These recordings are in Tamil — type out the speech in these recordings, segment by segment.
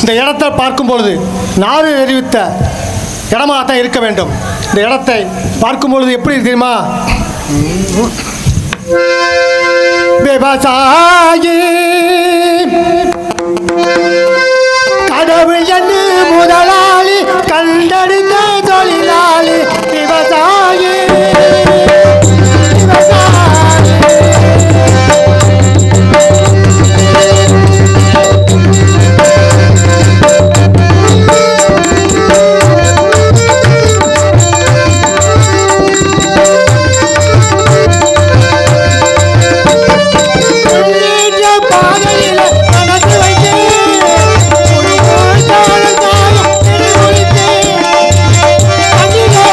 இந்த இடத்தை பார்க்கும் பொழுது நாடு அறிவித்த இடமாக தான் இருக்க வேண்டும். இந்த இடத்தை பார்க்கும் பொழுது எப்படி தெரியுமா? விவசாயி கடவுள் என்ன முதலாளி கண்டெடுத்த தொழிலாளி விவசாயி Thank you.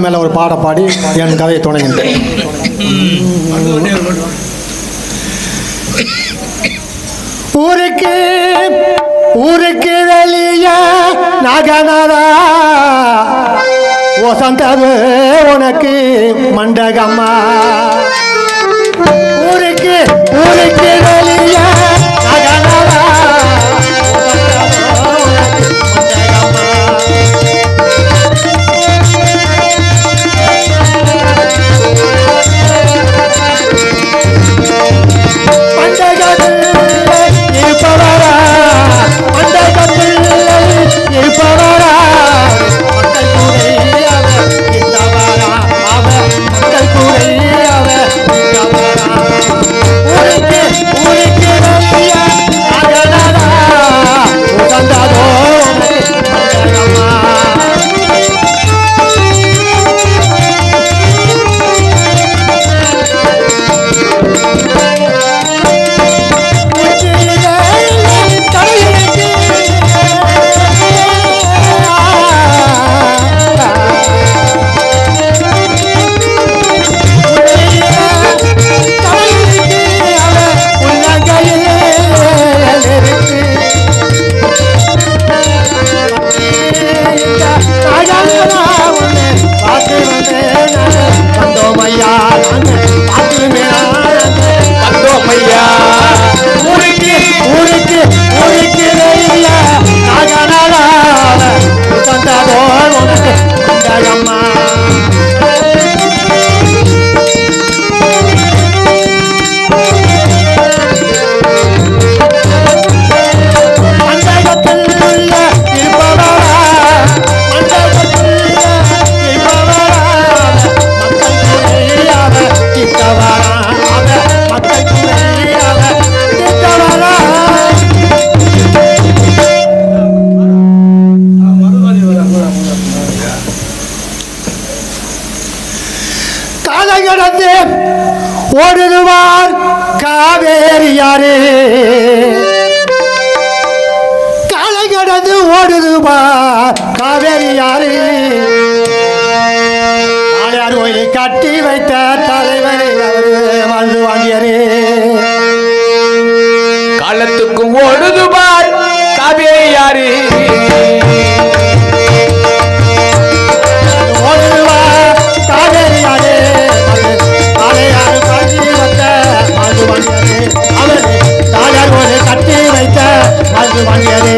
மேலே ஒரு பாட பாடி என் கதையை தொடங்கினேன். ஊருக்கு ஊருக்கு வெளிய நகனதா வசந்தது உனக்கு மண்டகம்மா. ஊருக்கு ஊருக்கு வெளிய நகனதா ஓடுவார் காவேரியாரே. காலை கடந்து ஓடுவார் காவேரியாரே. ஆயார் கோயிலை கட்டி வைத்த தலைவரை வாழ்ந்து வாங்கியரே. காலத்துக்கும் ஓடுவார் காவேரியாரே. ஓடுவார் காவேரியாரே. அவர் தாயார் ஒரு கட்டி வைத்த வாழ்ந்து வாங்கியதே.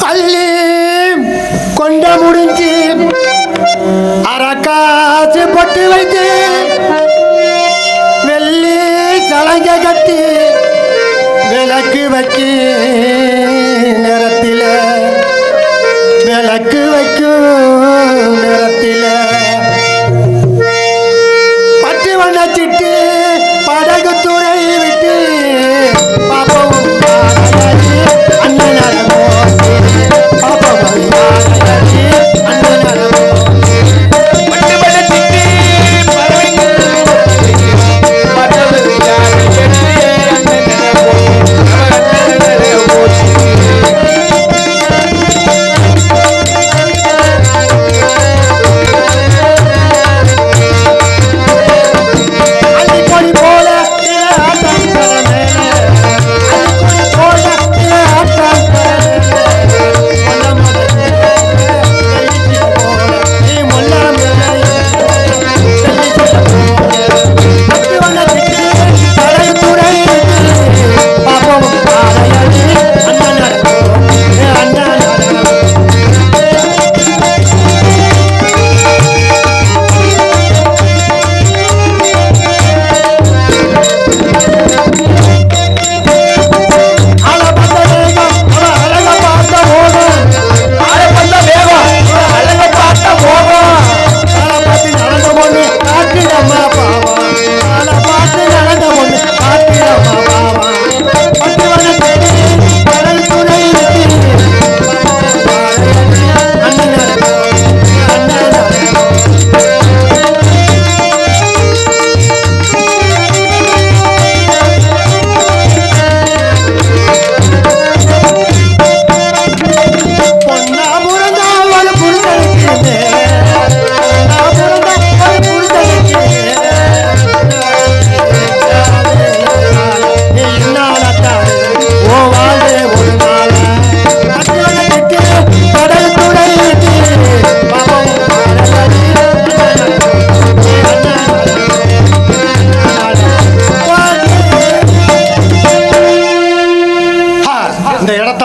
அள்ளி கொண்ட முடிஞ்சு அரக்காசு பொட்டு வைத்து வெள்ளி சலங்க கட்டி விளக்கு வைக்கு நேரத்தில் விளக்கு வைக்கும் நேரத்தில் பட்டு வண்ணச்சிட்டு படகு துறை விட்டு பாப்பவும் அண்ணன் பாப்பவும் அண்ணன்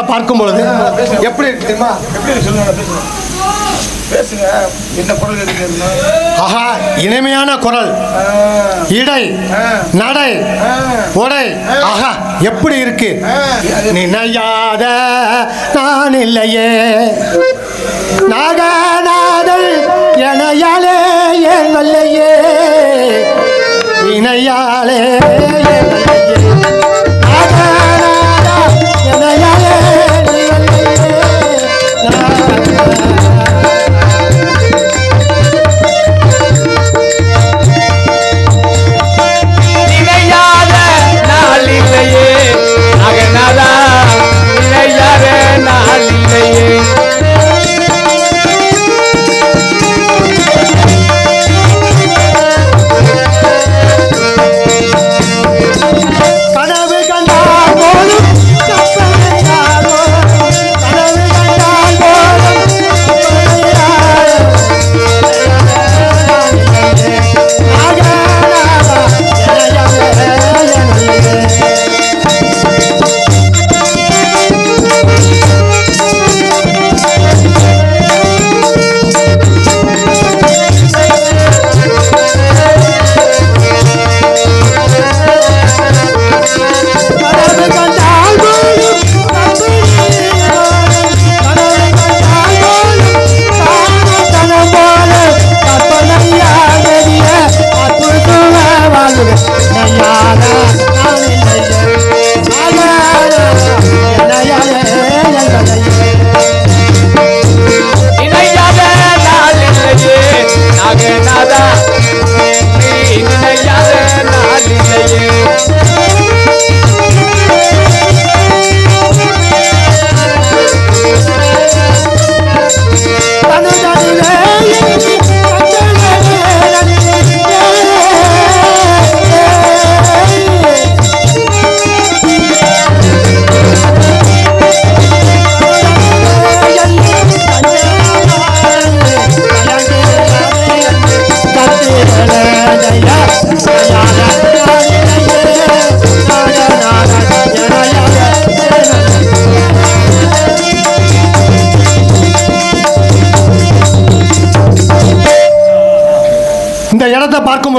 பார்க்கும் பொழுது எப்படி இருக்கு தெரியுமா? பேசுங்க. என்ன குரல் கேட்குறீங்க? ஆஹா, இனிமையான குரல், இடை நடை உடை, ஆஹா எப்படி இருக்கு. நினையாத நான் இல்லையே நாகநாதல் எனையாலே ஏன் வல்லையே இணையாலே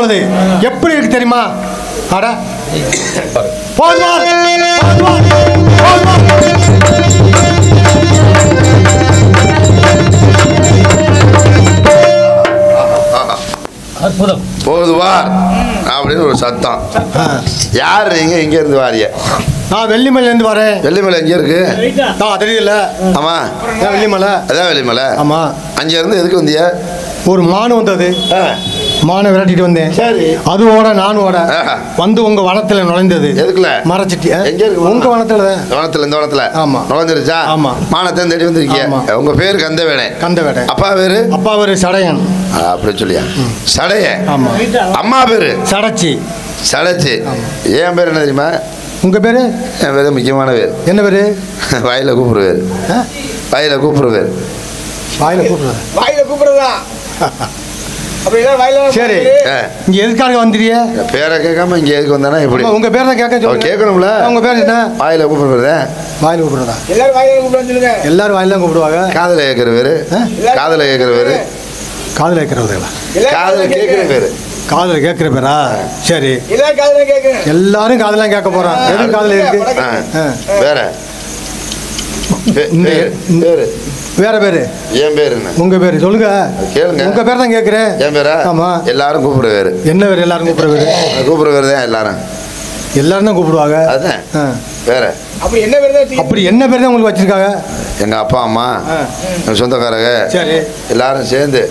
பொழுது எப்படி இருக்கு தெரியுமா? அட போதுவார் போதுவார் போதுவார். அற்புதம். போதுவார் அப்படின்னு ஒரு சத்தம். யார் நீங்க? எங்க இருந்து வாரிய? நான் வெள்ளிமலையிலேருந்து வரேன். வெள்ளிமலை எங்க இருக்கு? தெரியல. ஆமா, வெள்ளிமலை. அதான் வெள்ளிமலை. ஆமா. அங்க இருந்து எதுக்கு வந்திய? ஒரு மானு வந்தது. மானை விரட்டிட்டு வந்தேன். சரி. அதுவோட நானோட வந்து உங்க வனத்துல நுழைந்தது. எதுக்குல? மறைச்சிட்டு. எங்க இருக்கு? உங்க வனத்துல. வனத்துல, இந்த வனத்துல. ஆமா. நுழைஞ்சிருச்சா? ஆமா. மானத்தை தேடி வந்திருக்கீங்க. உங்க பேரு கந்தவேணே. கந்தவேணே. அப்பா பேரு? அப்பா பேரு சடையன். அப்படி சொல்லியா? சடைய. ஆமா. அம்மா பேரு? சடைச்சி. சடைச்சி. என் பேர் என்ன தெரியுமா? உங்க பேரு? என் பேரு முக்கியமான பேர். என்ன பேரு? வாயில கூப்பிடுற பேர். வாயில கூப்பிடுற பேர். வாயில கூப்பிடுற. வாயில கூப்பிடுறதா? சரி. இங்க எதுக்காக வந்துறிய? பேரை கேட்காம இங்க எதுக்கு வந்தானா? எப்படி? உங்க பேர் தான் கேட்க கேட்கணும்ல. உங்க பேர் என்ன? வாயில கூப்பிடுறதா? வாயில கூப்பிடுறதா? எல்லாரும் வாயில கூப்பிடுவாங்க. எல்லாரும் வாயில தான் கூப்பிடுவாங்க. காதல கேட்கிற பேரு. காதல கேட்கிற பேரு. காதல கேட்கறவங்களா? காதல கேட்கிற பேரு. காதல கேட்கிற பேரா? சரி. எல்லாரும் காதல கேட்கறேன். எல்லாரும் காதல கேட்க போறான். எது காதல இருக்கு? வேற பேரு. வேற பேரு? என் பேரு என்ன? உங்க பேரு சொல்லுங்க. கேளுங்க. உங்க பேர் தான் கேட்கிறேன். என் பேரா? ஆமா. எல்லாரும் கூப்பிடுற பேரு. என்ன பேரு? எல்லாரும் கூப்பிடுற பேரு. கூப்பிடுற பேரு தான் எல்லாரும். எல்லாரும் தான் கூப்பிடுவாங்க. அதுதான். வேற அப்படி என்ன பேர் தான்? அப்படி என்ன பேர் தான் உங்களுக்கு வச்சிருக்காங்க? எங்க அப்பா அம்மா, எங்க சொந்தக்காரங்க, சரி, எல்லாரும் சேர்ந்து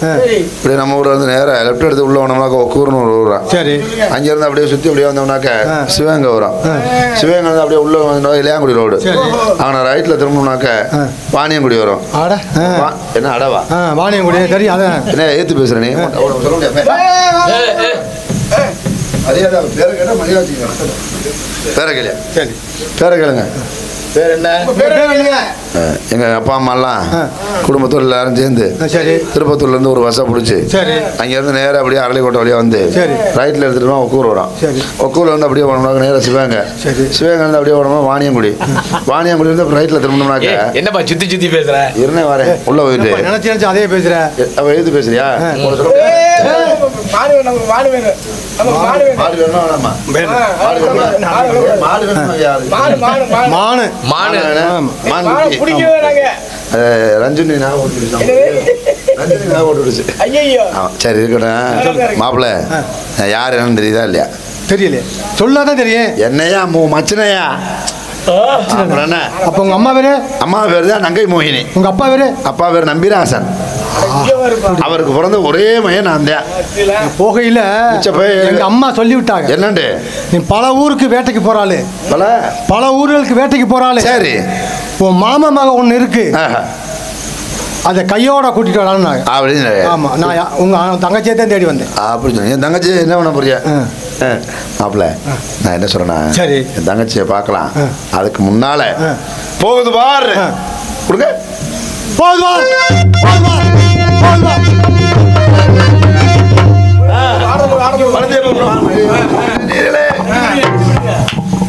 இப்படி நம்ம ஊர்ல இருந்து நேரம் லெஃப்ட் எடுத்து உள்ள வந்தோம்னாக்க ஒக்கூர்னு ஒரு ஊர். சரி. அங்க இருந்து அப்படியே சுத்தி அப்படியே வந்தோம்னாக்க சிவகங்கை வரும். சிவகங்கை வந்து அப்படியே உள்ள வந்தோம் இளையாங்குடி ரோடு. அவனை ரைட்ல திரும்பினாக்க வாணியங்குடி வரும். என்ன அடவா? வாணியங்குடி. சரி. அதான் என்ன ஏத்து பேசுற நீ? பேர கேளியா? சரி. பேர கேளுங்க. பேர் என்ன? எங்க அப்பா அம்மா எல்லாம் குடும்பத்தோடு எல்லாரும் சேர்ந்து திருப்பத்தூர்ல இருந்து ஒரு பஸ்ஸை பிடிச்சி அங்க இருந்து நேரம் அப்படியே அரளிக்கோட்டை வழியா வந்து ரைட்ல எடுத்துட்டு ஒக்கூர் வரும். ஒக்கூர்ல வந்து அப்படியே போனோம்னா நேரம் சிவகங்கை. சிவகங்கை வந்து அப்படியே போனோம்னா வாணியங்குடி. வாணியங்குடி இருந்து ரயிட்ல திரும்பினோம்னாக்க என்னப்பா சுத்தி சுத்தி பேசுற? இருந்தே வரேன் உள்ள போயிட்டு நினைச்சு அதே பேசுற. அவ எழுத்து பேசுறியா? ரஞ்சனி சரி இருக்கட்டும். மாப்பிள்ள யார் என்னன்னு தெரியுதா இல்லையா? தெரியல. சொல்லாதான் தெரியும். என்னையா மச்சனையா? அப்ப உங்க அம்மா பேரு? அம்மா பேரு தான் நங்கை மோகினி. உங்க அப்பா பேரு? அப்பா பேரு நம்பிராசன். அவருக்கு பிறந்த ஒரே மையன் நான் தான். போகையில எங்க அம்மா சொல்லி விட்டாங்க. என்னண்டு? நீ பல ஊருக்கு வேட்டைக்கு போறாளு. பல ஊர்களுக்கு வேட்டைக்கு போறாளு. சரி. உன் மாமா மக ஒண்ணு இருக்கு, அதை கையோட கூட்டிட்டு வரான்னு. ஆமா. நான் உங்க தங்கச்சியை தான் தேடி வந்தேன். அப்படி சொன்னேன். என் தங்கச்சி என்ன பண்ண போறியா? மாப்பிள்ள நான் என்ன சொல்றேன்னா, சரி என் தங்கச்சியை பார்க்கலாம். அதுக்கு முன்னால போகுது பாரு கொடுங்க. போகுது பார்.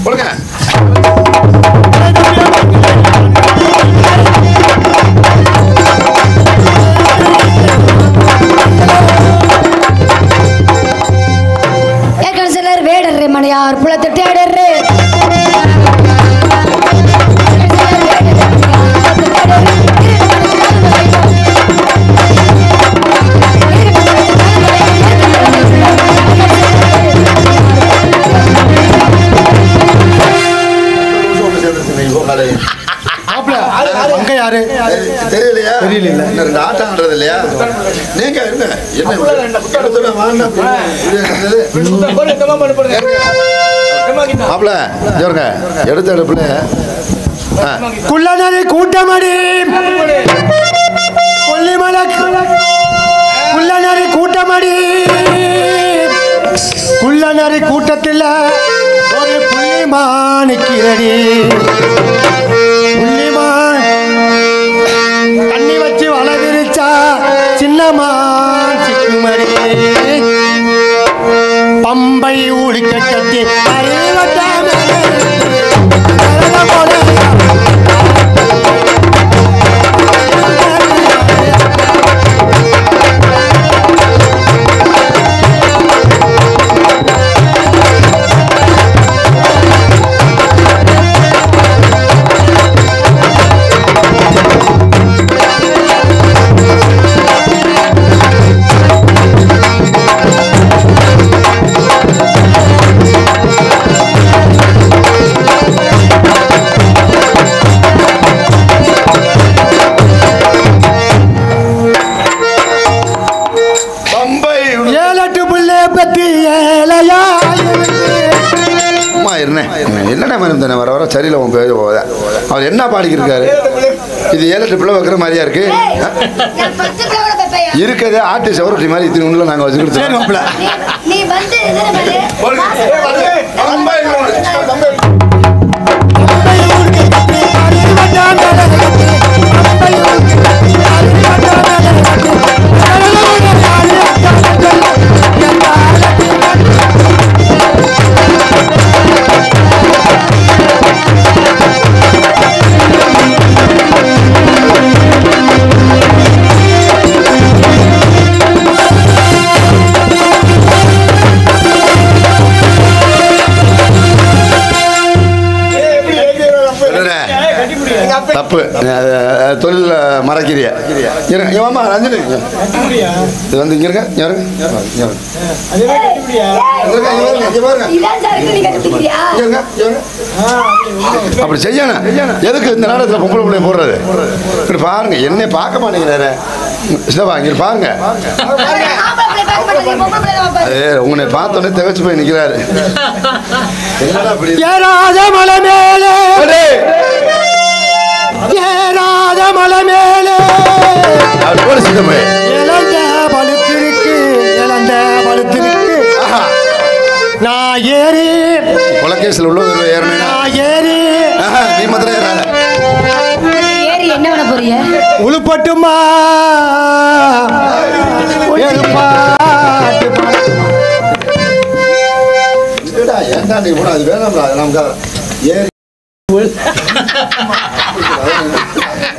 கொடுங்க. வேடர்றே மணியார் புலத்தட்டு ஆடர்றே அங்க யாரு தெரியலையா? தெரியல. ரெண்டு ஆட்டம் ஆடுறது இல்லையா? நீங்க இருங்க. மாப்பிள்ள ஜோருங்க எடுத்த எடுப்புல குள்ளநரி கூட்டமடி கொல்லிமலை குள்ளநரி கூட்டமடி குள்ளநரி கூட்டத்தில் ஒரு புள்ளிமானிக்கிறடி. புள்ளிமான் தண்ணி வச்சு வலை விரிச்சா சின்னமான் சிக்குமடி. பம்பை ஊழிக்க கட்டி அவர் என்ன பாடிக்கிருக்காரு? இது 7-8 பிள்ளை வைக்கிற மாதிரியா இருக்கு? இருக்கிறதே ஆட்டு செவரொட்டி மாதிரி இத்தனை உள்ள நாங்கள் வச்சுக்கிட்டு நீ வந்து தப்பு. தொழில் மறக்கிறியா? ஏமா ரஞ்சனி இது வந்து இங்க இருக்க அப்படி செய்யணும். எதுக்கு இந்த நாடகத்தில் பொம்பளை பிள்ளைய போடுறது? இப்படி பாருங்க, என்னை பார்க்க மாட்டேங்கிறாரு. சிவா இங்க பாருங்க, உன்னை பார்த்தோன்னே திகச்சு போய் நிற்கிறாரு. மலை மேலே ஏறாத மலை மேலே இழந்த பழுத்திருக்கு, இழந்த பழுத்திருக்கு. நான் ஏறி கொலகேசில் உள்ள ஏறி என்ன பண்ண போறீங்க? உழுப்பட்டுமா ஏன்டா நீ கூட அது வேணாம்டா நமக்கு ஏறி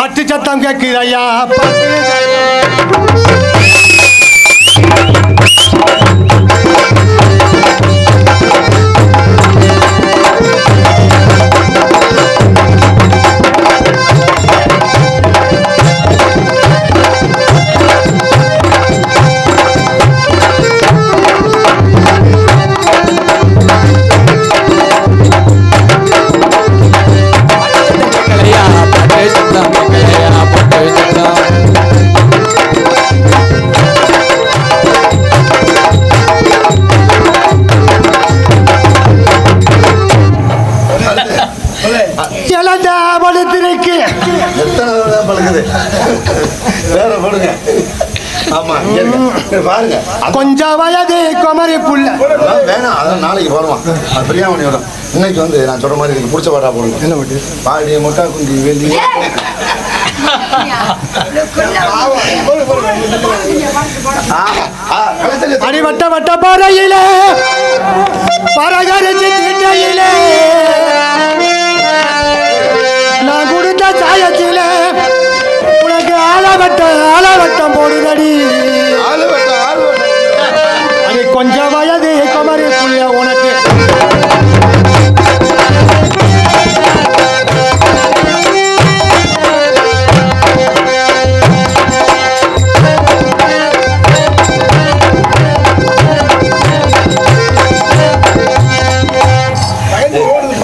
பட்டு சத்தம் கேட்குது ஐயா. கொஞ்சம் வயது குமரி புள்ள வேணாம், அதான் நாளைக்கு போடுவான். அது பிரியாமணி வரும். இன்னைக்கு வந்து நான் சொல்ற மாதிரி எனக்கு பிடிச்ச பாட்டா போடுங்க. என்ன பாட்டு? பாடி மொட்டா குண்டி வெளி அடிவட்ட வட்ட பாறையிலே பரகரிச்சு தீட்டையிலே நான் கொடுத்த சாயத்திலே உனக்கு ஆலவட்டம் போடுதடி. அது கொஞ்சம் வயது குமரி புள்ள உனக்கு.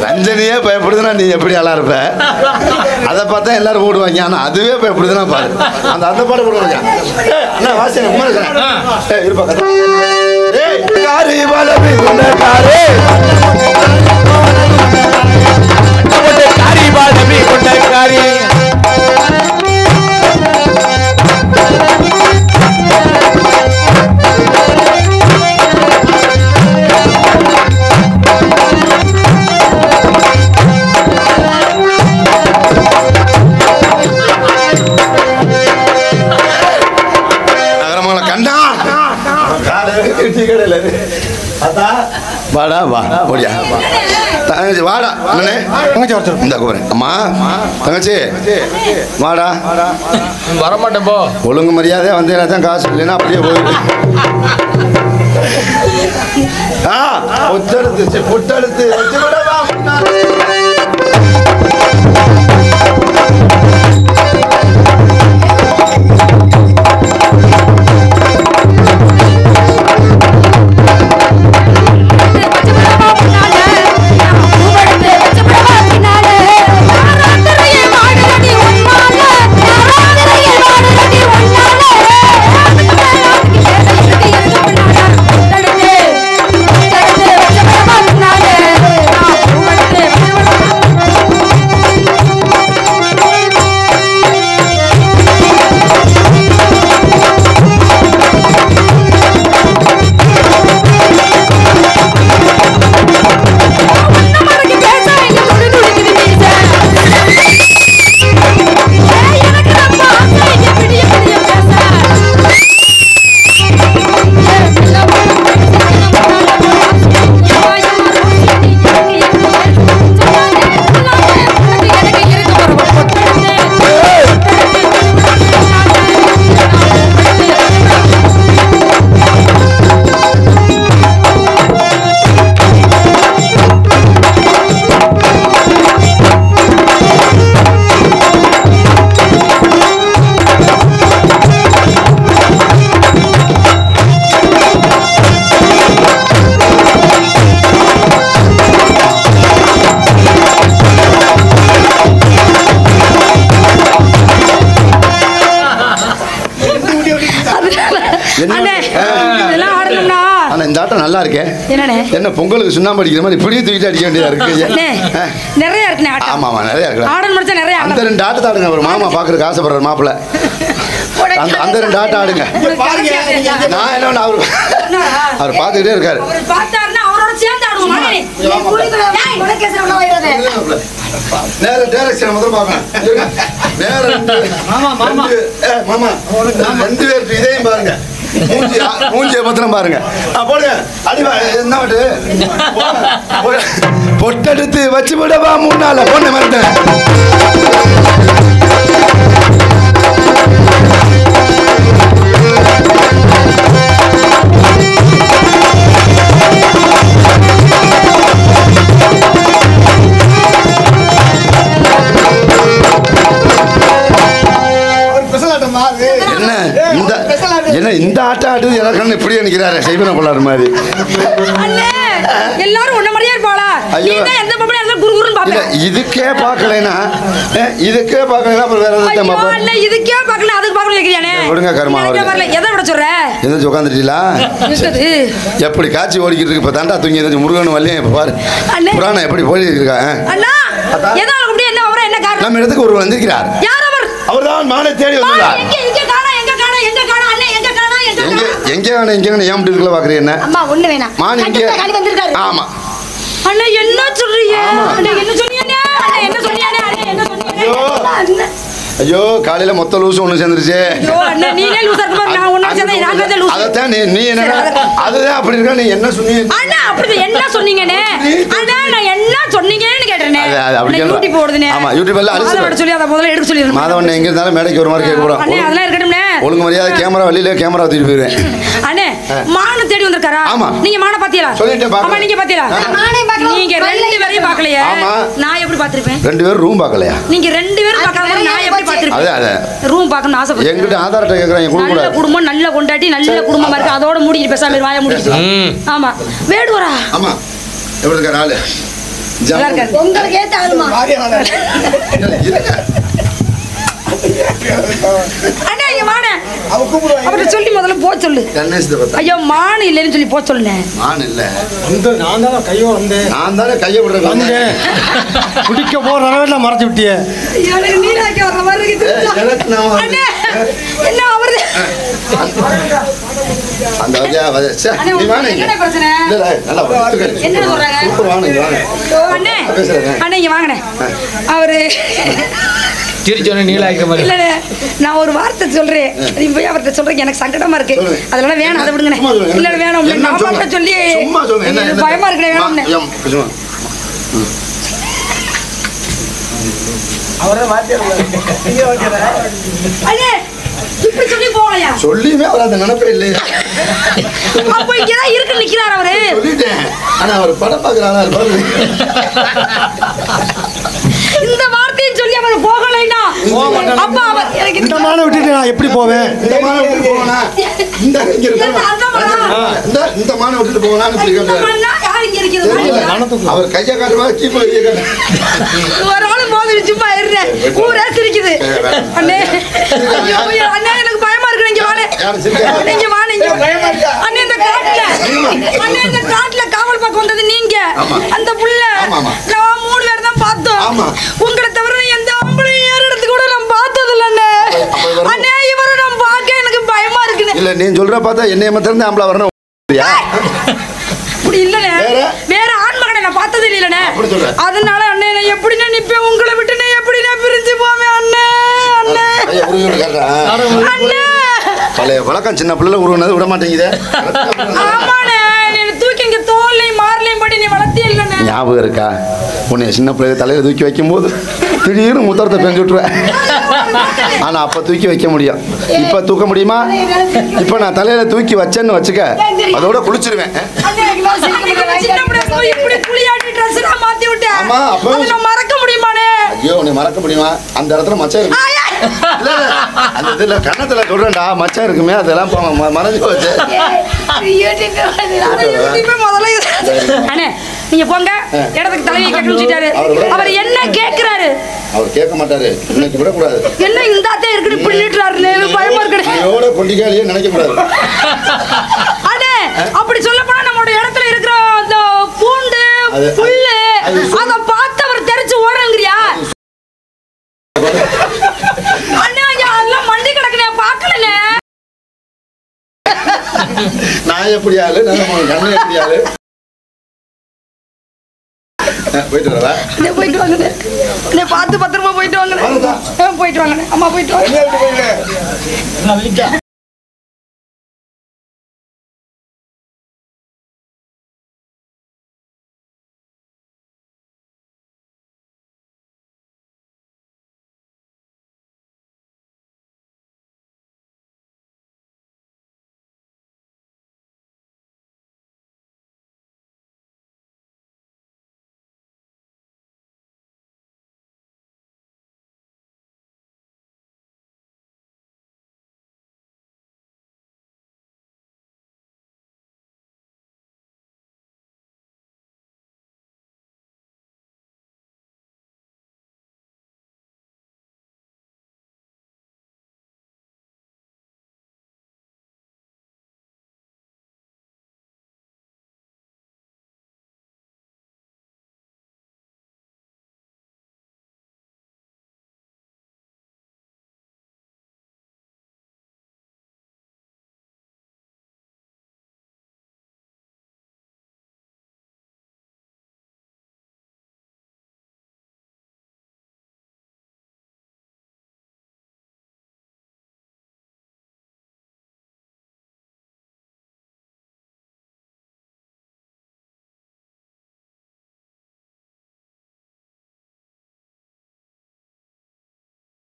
ரஞ்சனியே பயப்படுதுன்னா நீ எப்படி அழா இருப்ப? அதை பார்த்தா எல்லாரும் போடுவாங்க. ஆனா அதுவே பயப்படுதுன்னா பாரு. அந்த பாட்டு போடுவாங்க. என்ன வாசனை இருப்பா காரி பாலபி கொண்டக்காரே காரி பாலபி கொண்டக்காரி வாடா வா ஓடியா தங்கச்சி வாடா அண்ணனே தங்கச்சி வர இந்த கூப்பிடுறேன். அம்மா தங்கச்சி வாடா. வரமாட்டேன் போ. ஒழுங்கு மரியாதையா வந்து தான் காசு இல்லைன்னா அப்படியே போயிடு. பொட்டெடுத்து பொட்டெடுத்து வச்சு விடவா. Thank you. நல்லா இருக்கேன். என்னண்ணே? என்ன பொங்கலுக்கு சுண்ணாம்பு அடிக்கிற மாதிரி இப்படியே தூக்கிட்டு அடிக்க வேண்டியதா இருக்கு. நிறைய இருக்குண்ணே ஆட்டம். ஆமா ஆமா நிறைய இருக்கு. ஆடன் முடிச்சா நிறைய ஆடும். அந்த 2 ஆட்டத்தை ஆடுங்க. ஒரு மாமா பாக்குறதுக்கு ஆசைப்படுற மாப்பிள்ள. அந்த 2 ஆட்டம் ஆடுங்க. நான் என்ன அவர் பார்த்துக்கிட்டே இருக்காரு. அவரோட சேர்ந்து ஆடுவோம். நேர டைரக்ஷன் முதல்ல பார்க்கணும். நேர மாமா 2 பேர் இதையும் பாருங்க. மூஞ்சியை பத்திரம் பாருங்க. போடுங்க அடிவா என்ன பொட்டெடுத்து வச்சு விடவா முன்னால பொண்ணு மறந்தேன். என்ன இந்த ஆட்டம் ஆடுது எனக்கு இப்படி நினைக்கிறாரு செய்வன பொள்ளாரு மாதிரி. எல்லாரும் ஒண்ணு மாதிரியே இருப்பாளா? நீங்க எந்த பொம்பளை இருந்தாலும் குறுகுறுன்னு பாப்பீங்க. இதுக்கே பார்க்கலைனா அப்புறம் வேற எதை பாப்பா? இல்ல இதுக்கே பார்க்கல அதுக்கு பார்க்கணும் கேக்குறியானே? விடுங்க கர்மா அவரே. எதை விட சொல்ற? எதை உட்கார்ந்துட்டீங்களா? எப்படி காட்சி ஓடிக்கிட்டு இருக்கு. இப்ப தாண்டா தூங்கி எதை முருகன் வல்லையே இப்ப பாரு. புராணம் எப்படி போயிட்டு இருக்கா? அண்ணா ஏதோ அப்படி என்ன அவரே என்ன காரணம்? நம்ம இடத்துக்கு ஒருவர் வந்திருக்கிறார். யார் அவர்? அவர்தான் மானை தேடி வந்தார். எங்க ஏன் இதுக்குள்ள பாக்குறீங்க? என்ன அம்மா ஒண்ணு வேணாம். மான் இங்க வந்திருக்காரு. ஆமா அண்ணா என்ன சொல்றீங்க? அண்ணா என்ன சொன்னீங்க? அண்ணா என்ன சொன்னீங்க? அண்ணா என்ன சொன்னீங்க? ஐயோ காலையில மொத்த லூஸ் ஒண்ணு சேர்ந்துருச்சு. ஐயோ அண்ணா நீனே லூஸ் இருக்க மாதிரி நான் ஒண்ணு சேர்ந்தா நான் தான் லூஸ். அததான் நீ என்ன அதுதான் அப்படி இருக்கா? நீ என்ன சொன்னீங்க? அண்ணா அப்படி என்ன சொன்னீங்கனே? அண்ணா நான் என்ன சொன்னீங்கன்னு கேட்டேனே. அது யூடியூப் போடுதுனே. ஆமா யூடியூப்ல அடிச்சு சொல்லி அத முதல்ல எடுக்க சொல்லிருங்க. மாதவன் எங்க இருந்தாலும் மேடைக்கு ஒரு மாதிரி கேட்க போறோம். அண்ணா அதெல்லாம் இருக்கட்டும்னே. ஒழுங்கு மரியாதை கேமரா வெளியில கேமரா தூக்கி போயிடுறேன். அண்ணே மான தேடி வந்திருக்காரா? நீங்க மான பாத்தீங்களா? சொல்லிட்டேன் பாக்க. ஆமா நீங்க பாத்தீங்களா? மானே பார்க்கல. நீங்க 2 பேரையும் பார்க்கலையே. நான் எப்படி பாத்திருப்பேன்? 2 பேரும் ரூம் பார்க்கலையா? நீங்க 2 பேரும் பார்க்காம நான் எப்படி பாத்திருப்பேன்? அத ரூம் பார்க்கணும் ஆசைப்பட்டேன். என்கிட்ட ஆதார் அட்டை கேக்குறேன். நல்ல குடும்பம் நல்ல கொண்டாட்டி நல்ல குடும்பமா இருக்கு. அதோட மூடிட்டு பேசாம வாய மூடிட்டு. ஆமா வேடுவரா? ஆமா எப்படி இருக்க ஆளு? நல்லா இருக்காரு. உங்களுக்கு ஏத்த ஆளுமா? அண்ணா இங்க வாணே. அவட்ட சொல்லி முதல்ல போ சொல்லு. ஐயோ மான் இல்லன்னு சொல்லி போ சொல்லுனே. மான் இல்ல. நான் தான கையோ வந்தேன். நான் தான கைய விடுறேன் வந்தேன். குடிக்க போறவன மறந்து விட்டியே. எனக்கு நீராக்கி வர மாதிரி இருக்கு. அண்ணே என்ன அவரே அந்த வஜா வச்சா நீ வாணே. என்ன பிரச்சனை? இல்ல நல்லா பாத்துக்க. என்ன சொல்றாங்க? சூப்பர் வாணே வாணே. அண்ணே அண்ணே இங்க வாங்கனே. அவரு திருச்சோனே நீலாக்கிற மாதிரி. இல்ல நான் ஒரு வார்த்தை சொல்றேன். நீ போய் அவர்ட்ட சொல்றீங்க எனக்கு சங்கடமா இருக்கு. அதனால வேணாம் அதை விடுங்கனே. இல்ல வேணாம் நான் மாட்ட சொல்லி சும்மா சொல்லுங்க. என்ன பயமா இருக்குனே வேணாம்னே. அவரே மாத்திரல. நீங்க ஓகேடா? அண்ணே இப்படி சொல்லி போலையா? சொல்லியுமே அவர் அந்த நினைப்பே இல்லையா? அப்ப இங்க தான் இருக்கு நிக்கிறார் அவரு. சொல்லிட்டேன். ஆனா அவர் படம் பார்க்கறானா பாரு. இந்த வார்த்தையை சொல்லி அவர் போகலைனா அப்ப அவர் எனக்கு இந்த மான விட்டுட்டு நான் எப்படி போவேன்? இந்த மான விட்டுட்டு போவனா? இந்த இங்க இருக்கு. இந்த மான விட்டுட்டு போவனான்னு இப்படி கேட்டாரு. யார் இங்க இருக்குது? அவர் கைய காட்டுவா கீப்பர் கைய காட்டு. ஒரு ஆளு மோதி சும்மா இருறே. ஊரே சிரிக்குது. அண்ணே ஐயோ அண்ணே எனக்கு பயமா இருக்கு. நீங்க வாணே. நீங்க வாணே. அண்ணே இந்த காட்டுல காவல் பார்க்க வந்தது நீங்க. அந்த புள்ள நான் 3 பேர் தான் பார்த்தோம். உங்களை தவிர எந்த ஆம்பளையும் ஏறறது கூட நான் பார்த்தது இல்ல அண்ணே. அண்ணே இவரை நான் பார்க்க எனக்கு பயமா இருக்கு. இல்ல நீ சொல்ற பார்த்தா என்னைய மட்டும் ஆம்பளை வரணும். அப்படி இல்லனே. வேற ஆண் மகனை நான் பார்த்தது இல்லனே. அதனால அண்ணே நான் எப்படினே நிப்பேன் உங்களை விட்டு நான் எப்படினே பிரிஞ்சு போவேன் அண்ணே. அண்ணே அண்ணே பழைய வழக்கம் சின்ன பிள்ளைல உருவனது விட மாட்டேங்குதே. ஆமாண்ணே நீ தூக்கி இங்க தோல்லையும் மார்லையும் படி நீ வளர்த்தி இல்லனே. ஞாபகம் இருக்கா? உன்னை சின்ன பிள்ளைய தலையில தூக்கி வைக்கும் போது திடீர்னு முத்தரத்தை பெஞ்சு விட்டுருவேன். ஆனா அப்ப தூக்கி வைக்க முடியும். இப்ப தூக்க முடியுமா? இப்ப நான் தலையில தூக்கி வச்சேன்னு வச்சுக்க அதோட குளிச்சிருவேன். மறக்க முடியுமானே? ஐயோ உன்னை மறக்க முடியுமா? அந்த இடத்துல மச்சம் இருக்கு. அந்த இதுல கண்ணத்துல சொல்றேன்டா மச்சம் இருக்குமே அதெல்லாம் மறைஞ்சு போச்சு. அண்ணே நீங்க போங்க. இடத்துக்கு தலையை கட்டி வச்சிட்டாரு. அவர் என்ன கேக்குறாரு? அவர் கேட்க மாட்டாரு. இன்னைக்கு விட கூடாது. என்ன இந்தாத்தே இருக்கு இப்படி நீட்றாருன்னு பயமா இருக்கு. இதோட கொண்டிகாலியே நினைக்க கூடாது. அண்ணே அப்படி சொல்ல போனா நம்மளோட இடத்தை புல்லு அத பார்த்து அவர் தெரிச்சு ஓடுங்கறியா அண்ணா எல்லாம் மண்டி கிடக்குனே பார்க்கலனே நான் எப்படி ஆளு நான் கண்ணு எப்படி ஆளு போயிட்டு வரவா போயிட்டு வாங்க பார்த்து பத்திரமா போயிட்டு வாங்க போயிட்டு வாங்க அம்மா போயிட்டு வாங்க